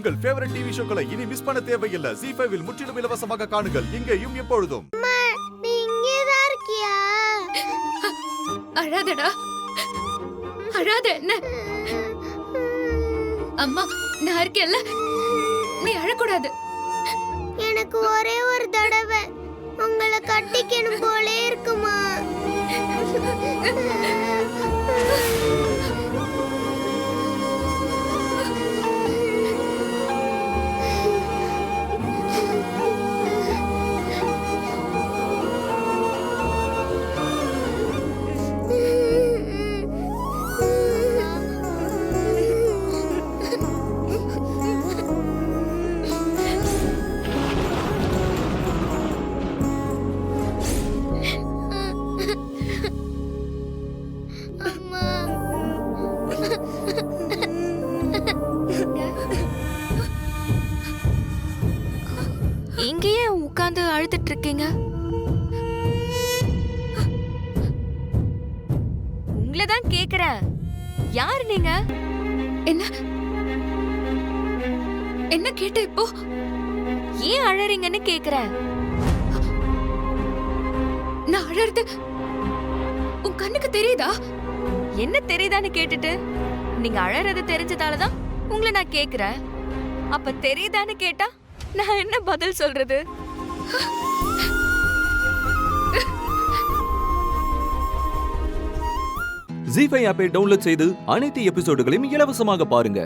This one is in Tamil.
உங்கள் ஃபேவரட் டிவி ஷோக்களை இனி மிஸ் பண்ண தேவையில்லை. ஜீ5 இல் முற்றிலும் இலவசமாக காணுங்கள், இங்கேயும் எப்பொழுதும். நீ இங்கேதான் இருக்கியா? அழாதடா, அழாத. என்ன அம்மா, நான் இருக்கேன்ல, நீ அழக்கூடாது. எனக்கு ஒரே ஒரு தடவை உங்களை கட்டிக்கணும் போலே இருக்குமா? இங்கேயே உட்கார்ந்து அழுதுட்டு இருக்கீங்க? உங்களதான் கேக்குறேன், யார் நீங்க? என்ன என்ன கேட்ட இப்போ? ஏன் அழறீங்கன்னு கேக்குறேன். நான் அழறது உன் கண்ணுக்கு தெரியுதா? என்ன தெரியுதான்னு கேட்டுட்டு நீங்க அழறது தெரிஞ்சதாலதான் உங்களை நான் கேக்குறேன். அப்ப தெரியுதான்னு கேட்டா நான் என்ன பதில் சொல்றது? ஜீ5 ஆப்பை டவுன்லோட் செய்து அனைத்து எபிசோடுகளையும் இலவசமாக பாருங்க.